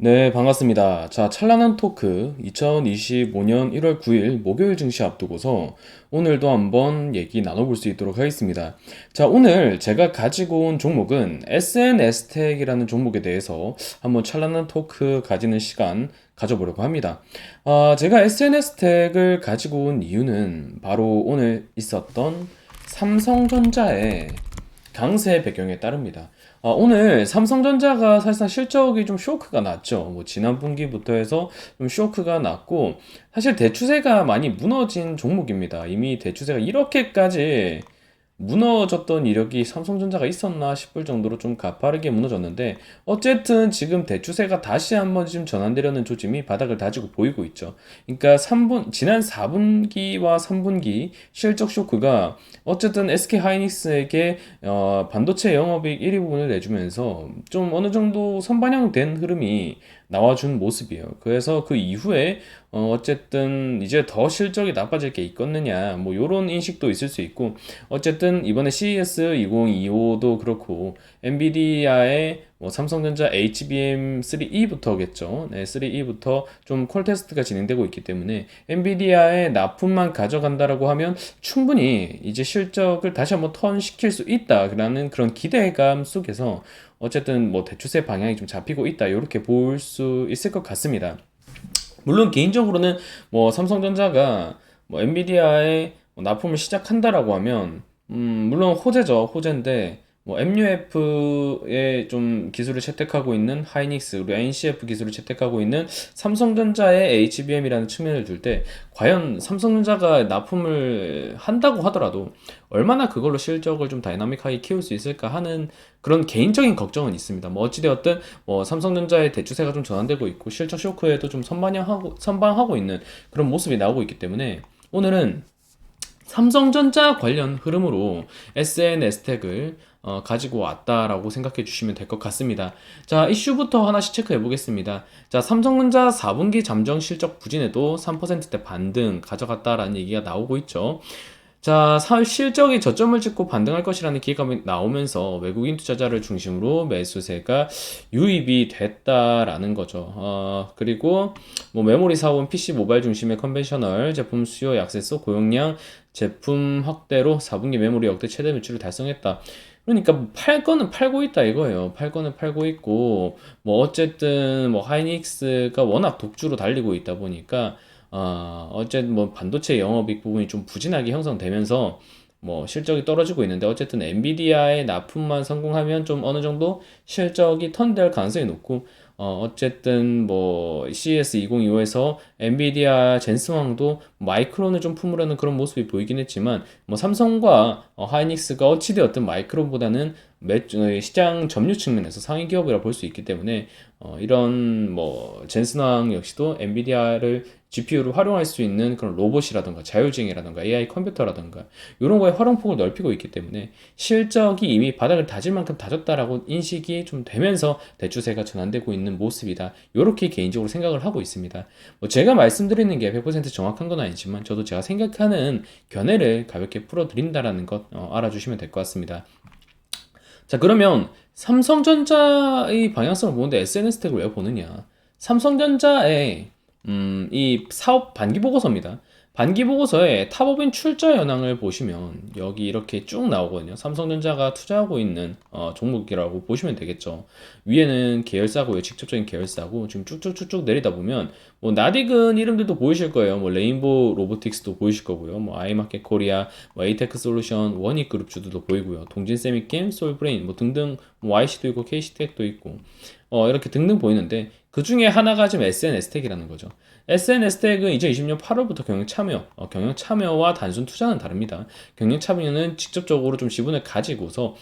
네, 반갑습니다. 자, 찬란한 토크 2025년 1월 9일 목요일 증시 앞두고서 오늘도 한번 얘기 나눠볼 수 있도록 하겠습니다. 자, 오늘 제가 가지고 온 종목은 SNS텍이라는 종목에 대해서 한번 찬란한 토크 가지는 시간 가져보려고 합니다. 제가 SNS텍을 가지고 온 이유는 바로 오늘 있었던 삼성전자의 강세 배경에 따릅니다. 오늘 삼성전자가 사실상 실적이 좀 쇼크가 났죠. 뭐 지난 분기부터 해서 좀 쇼크가 났고 사실 대추세가 많이 무너진 종목입니다. 이미 대추세가 이렇게까지 무너졌던 이력이 삼성전자가 있었나 싶을 정도로 좀 가파르게 무너졌는데 어쨌든 지금 대추세가 다시 한번 지금 전환되려는 조짐이 바닥을 다지고 보이고 있죠. 그러니까 지난 4분기와 3분기 실적 쇼크가 어쨌든 SK 하이닉스에게 반도체 영업이익 1위 부분을 내주면서 좀 어느 정도 선반영된 흐름이 나와준 모습이에요. 그래서 그 이후에 어쨌든 이제 더 실적이 나빠질 게 있겠느냐 뭐 요런 인식도 있을 수 있고 어쨌든 이번에 CES 2025도 그렇고 엔비디아의 뭐 삼성전자 HBM3E부터겠죠. 네, 3E부터 좀 콜 테스트가 진행되고 있기 때문에 엔비디아의 납품만 가져간다라고 하면 충분히 이제 실적을 다시 한번 턴시킬 수 있다라는 그런 기대감 속에서 어쨌든 뭐 대추세 방향이 좀 잡히고 있다 이렇게 볼 수 있을 것 같습니다. 물론 개인적으로는 뭐 삼성전자가 뭐 엔비디아에 뭐 납품을 시작한다라고 하면 물론 호재죠. 호재인데 뭐 MUF의 좀 기술을 채택하고 있는 하이닉스 그리고 NCF 기술을 채택하고 있는 삼성전자의 HBM이라는 측면을 둘 때 과연 삼성전자가 납품을 한다고 하더라도 얼마나 그걸로 실적을 좀 다이나믹하게 키울 수 있을까 하는 그런 개인적인 걱정은 있습니다. 뭐 어찌되었든 뭐 삼성전자의 대추세가 좀 전환되고 있고 실적 쇼크에도 좀 선방하고 있는 그런 모습이 나오고 있기 때문에 오늘은 삼성전자 관련 흐름으로 SNS텍을 가지고 왔다라고 생각해 주시면 될 것 같습니다. 자, 이슈부터 하나씩 체크해 보겠습니다. 자, 삼성전자 4분기 잠정 실적 부진에도 3%대 반등 가져갔다라는 얘기가 나오고 있죠. 자, 실적이 저점을 찍고 반등할 것이라는 기대감이 나오면서 외국인 투자자를 중심으로 매수세가 유입이 됐다라는 거죠. 그리고 뭐 메모리 사원 PC 모바일 중심의 컨벤셔널 제품 수요 약세서 고용량 제품 확대로 4분기 메모리 역대 최대 매출을 달성했다. 그러니까 팔 거는 팔고 있다 이거예요. 팔 거는 팔고 있고 뭐 어쨌든 뭐 하이닉스가 워낙 독주로 달리고 있다 보니까 어쨌든 뭐 반도체 영업이익 부분이 좀 부진하게 형성되면서 뭐 실적이 떨어지고 있는데 어쨌든 엔비디아의 납품만 성공하면 좀 어느 정도 실적이 턴될 가능성이 높고 어쨌든 뭐 CES 2025에서 엔비디아 젠슨왕도 마이크론을 좀 품으려는 그런 모습이 보이긴 했지만 뭐 삼성과 하이닉스가 어찌되었든 마이크론보다는 시장 점유 측면에서 상위 기업이라 볼 수 있기 때문에 이런 뭐 젠슨왕 역시도 엔비디아를 GPU를 활용할 수 있는 그런 로봇이라든가 자율주행이라든가 AI 컴퓨터라든가 이런 거에 활용폭을 넓히고 있기 때문에 실적이 이미 바닥을 다질 만큼 다졌다라고 인식이 좀 되면서 대추세가 전환되고 있는 모습이다. 이렇게 개인적으로 생각을 하고 있습니다. 뭐 제가 말씀드리는 게 100% 정확한 건 아니지만 저도 제가 생각하는 견해를 가볍게 풀어드린다라는 것 알아주시면 될 것 같습니다. 자, 그러면 삼성전자의 방향성을 보는데 SNS텍을 왜 보느냐? 삼성전자의 이 사업 반기 보고서입니다. 반기 보고서에 탑업인 출자 현황을 보시면 여기 이렇게 쭉 나오거든요. 삼성전자가 투자하고 있는 종목이라고 보시면 되겠죠. 위에는 계열사고요. 직접적인 계열사고 지금 쭉쭉쭉쭉 내리다 보면 뭐 나디근 이름들도 보이실 거예요. 뭐 레인보우 로보틱스도 보이실 거고요. 뭐 아이마켓 코리아, 뭐 에이테크 솔루션, 원익그룹주들도 보이고요. 동진세미캠, 솔브레인 뭐 등등 뭐 YC도 있고 KC텍도 있고 이렇게 등등 보이는데 그 중에 하나가 지금 SNS텍이라는 거죠. SNS텍은 2020년 8월부터 경영 참여, 경영 참여와 단순 투자는 다릅니다. 경영 참여는 직접적으로 좀 지분을 가지고서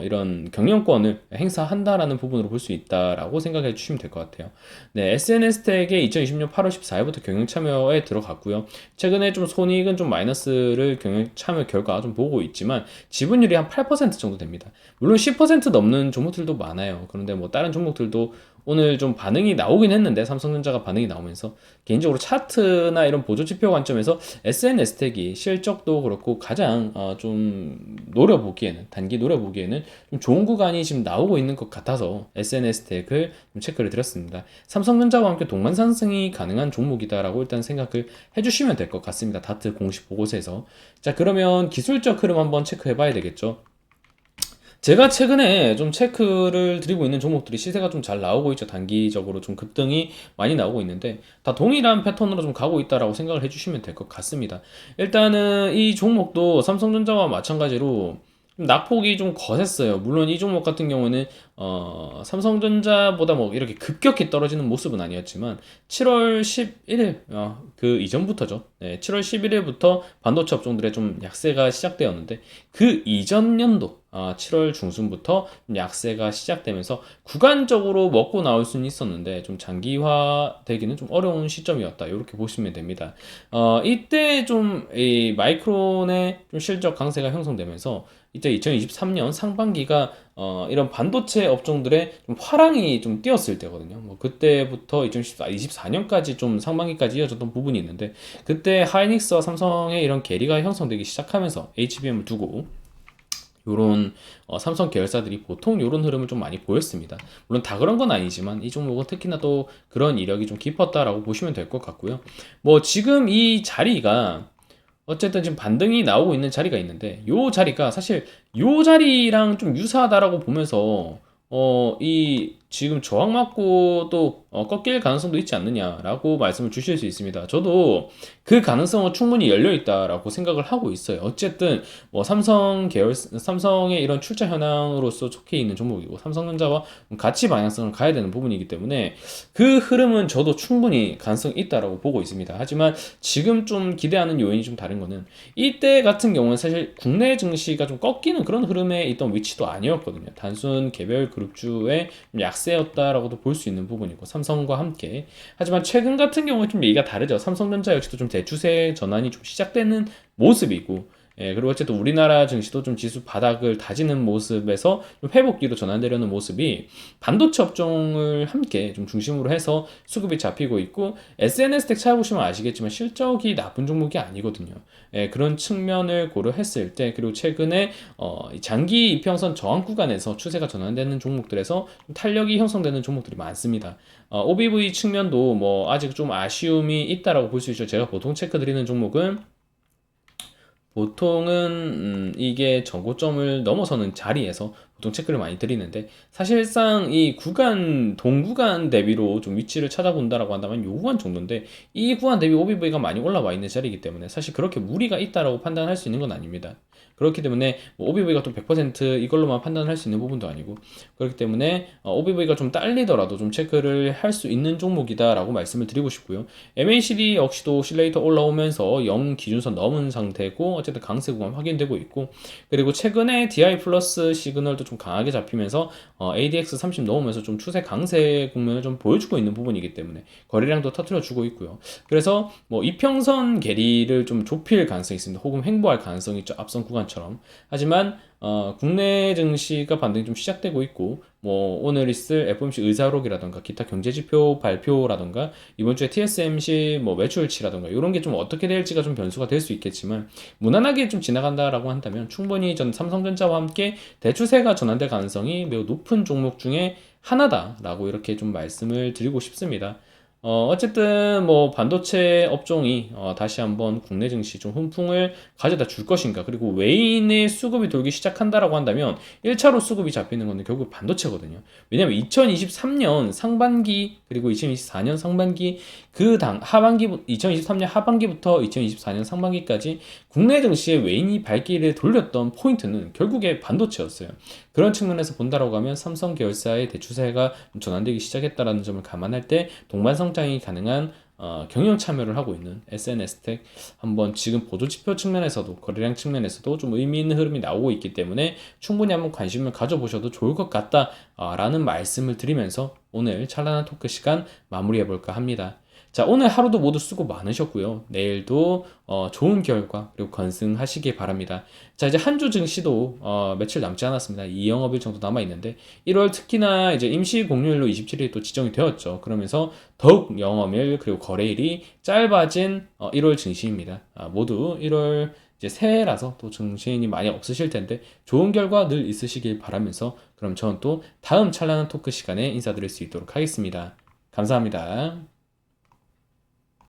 이런 경영권을 행사한다라는 부분으로 볼 수 있다라고 생각해 주시면 될 것 같아요. 네, SNS텍의 2020년 8월 14일부터 경영 참여에 들어갔고요. 최근에 좀 손익은 좀 마이너스를 경영 참여 결과 좀 보고 있지만 지분율이 한 8% 정도 됩니다. 물론 10% 넘는 종목들도 많아요. 그런데 뭐 다른 종목들도 오늘 좀 반응이 나오긴 했는데 삼성전자가 반응이 나오면서 개인적으로 차트나 이런 보조 지표 관점에서 SNS택이 실적도 그렇고 가장 좀 노려보기에는 단기 노려보기에는 좀 좋은 구간이 지금 나오고 있는 것 같아서 SNS택을 좀 체크를 드렸습니다. 삼성전자와 함께 동반 상승이 가능한 종목이다라고 일단 생각을 해주시면 될 것 같습니다. 다트 공식 보고서에서. 자, 그러면 기술적 흐름 한번 체크해 봐야 되겠죠. 제가 최근에 좀 체크를 드리고 있는 종목들이 시세가 좀 잘 나오고 있죠. 단기적으로 좀 급등이 많이 나오고 있는데 다 동일한 패턴으로 좀 가고 있다라고 생각을 해주시면 될 것 같습니다. 일단은 이 종목도 삼성전자와 마찬가지로 좀 낙폭이 좀 거셌어요. 물론 이 종목 같은 경우는 삼성전자보다 뭐 이렇게 급격히 떨어지는 모습은 아니었지만 7월 11일 그 이전부터죠. 네, 7월 11일부터 반도체 업종들의 좀 약세가 시작되었는데 그 이전 연도 7월 중순부터 약세가 시작되면서 구간적으로 먹고 나올 수는 있었는데 좀 장기화되기는 좀 어려운 시점이었다. 이렇게 보시면 됩니다. 이때 좀 이 마이크론의 좀 실적 강세가 형성되면서 이때 2023년 상반기가 이런 반도체 업종들의 좀 화랑이 좀 띄었을 때거든요. 뭐 그때부터 2024년까지 좀 상반기까지 이어졌던 부분이 있는데 그때 하이닉스와 삼성의 이런 괴리가 형성되기 시작하면서 HBM을 두고 요런 삼성 계열사들이 보통 요런 흐름을 좀 많이 보였습니다. 물론 다 그런 건 아니지만 이 종목은 특히나 또 그런 이력이 좀 깊었다라고 보시면 될 것 같고요. 뭐 지금 이 자리가 어쨌든 지금 반등이 나오고 있는 자리가 있는데 요 자리가 사실 요 자리랑 좀 유사하다라고 보면서 이 지금 저항 맞고 또 꺾일 가능성도 있지 않느냐라고 말씀을 주실 수 있습니다. 저도 그 가능성은 충분히 열려 있다라고 생각을 하고 있어요. 어쨌든 뭐 삼성의 이런 출자 현황으로서 속해 있는 종목이고 삼성전자와 같이 방향성을 가야 되는 부분이기 때문에 그 흐름은 저도 충분히 가능성이 있다라고 보고 있습니다. 하지만 지금 좀 기대하는 요인이 좀 다른 거는 이때 같은 경우는 사실 국내 증시가 좀 꺾이는 그런 흐름에 있던 위치도 아니었거든요. 단순 개별 그룹주의 약세였다라고도 볼 수 있는 부분이고 삼성과 함께. 하지만 최근 같은 경우는 좀 얘기가 다르죠. 삼성전자 역시도 좀 대추세 전환이 좀 시작되는 모습이고, 그리고 어쨌든 우리나라 증시도 좀 지수 바닥을 다지는 모습에서 좀 회복기로 전환되려는 모습이 반도체 업종을 함께 좀 중심으로 해서 수급이 잡히고 있고 SNS텍 찾아보시면 아시겠지만 실적이 나쁜 종목이 아니거든요. 그런 측면을 고려했을 때 그리고 최근에 장기 이평선 저항 구간에서 추세가 전환되는 종목들에서 좀 탄력이 형성되는 종목들이 많습니다. OBV 측면도 뭐 아직 좀 아쉬움이 있다라고 볼 수 있죠. 제가 보통 체크 드리는 종목은 보통은 이게 전고점을 넘어서는 자리에서 보통 체크를 많이 드리는데 사실상 이 구간 동구간 대비로 좀 위치를 찾아본다라고 한다면 요 구간 정도인데 이 구간 대비 OBV가 많이 올라와 있는 자리이기 때문에 사실 그렇게 무리가 있다라고 판단할 수 있는 건 아닙니다. 그렇기 때문에 뭐 OBV가 또 100% 이걸로만 판단할 수 있는 부분도 아니고 그렇기 때문에 OBV가 좀 딸리더라도 좀 체크를 할 수 있는 종목이다라고 말씀을 드리고 싶고요. MACD 역시도 오실레이터 올라오면서 0 기준선 넘은 상태고 어쨌든 강세 구간 확인되고 있고 그리고 최근에 DI 플러스 시그널도 좀 강하게 잡히면서 ADX 30 넘으면서 좀 추세 강세 국면을 좀 보여주고 있는 부분이기 때문에 거래량도 터트려 주고 있고요. 그래서 뭐 이평선 괴리를 좀 좁힐 가능성이 있습니다. 혹은 횡보할 가능성이 있죠. 앞선 구간처럼. 하지만 국내 증시가 반등이 좀 시작되고 있고 뭐 오늘 있을 FOMC 의사록이라던가 기타 경제지표 발표라던가 이번 주에 TSMC 뭐 매출치라던가 이런 게 좀 어떻게 될지가 좀 변수가 될 수 있겠지만 무난하게 좀 지나간다라고 한다면 충분히 전 삼성전자와 함께 대추세가 전환될 가능성이 매우 높은 종목 중에 하나다라고 이렇게 좀 말씀을 드리고 싶습니다. 어쨌든 뭐 반도체 업종이 다시 한번 국내 증시 좀 훈풍을 가져다 줄 것인가 그리고 외인의 수급이 돌기 시작한다라고 한다면 1차로 수급이 잡히는 건 결국 반도체거든요. 왜냐면 2023년 상반기 그리고 2024년 상반기 하반기 2023년 하반기부터 2024년 상반기까지 국내 증시의 외인이 발길을 돌렸던 포인트는 결국에 반도체였어요. 그런 측면에서 본다라고 하면 삼성 계열사의 대추세가 전환되기 시작했다라는 점을 감안할 때 동반 성장이 가능한 경영 참여를 하고 있는 SNS텍 한번 지금 보조지표 측면에서도 거래량 측면에서도 좀 의미 있는 흐름이 나오고 있기 때문에 충분히 한번 관심을 가져보셔도 좋을 것 같다라는 말씀을 드리면서 오늘 찬란한 토크 시간 마무리해볼까 합니다. 자, 오늘 하루도 모두 수고 많으셨고요. 내일도 좋은 결과 그리고 건승하시길 바랍니다. 자, 이제 한 주 증시도 며칠 남지 않았습니다. 2영업일 정도 남아 있는데 1월 특히나 이제 임시 공휴일로 27일이 또 지정이 되었죠. 그러면서 더욱 영업일 그리고 거래일이 짧아진 1월 증시입니다. 모두 1월 이제 새해라서 또 증시인이 많이 없으실 텐데 좋은 결과 늘 있으시길 바라면서 그럼 저는 또 다음 찬란한 토크 시간에 인사드릴 수 있도록 하겠습니다. 감사합니다.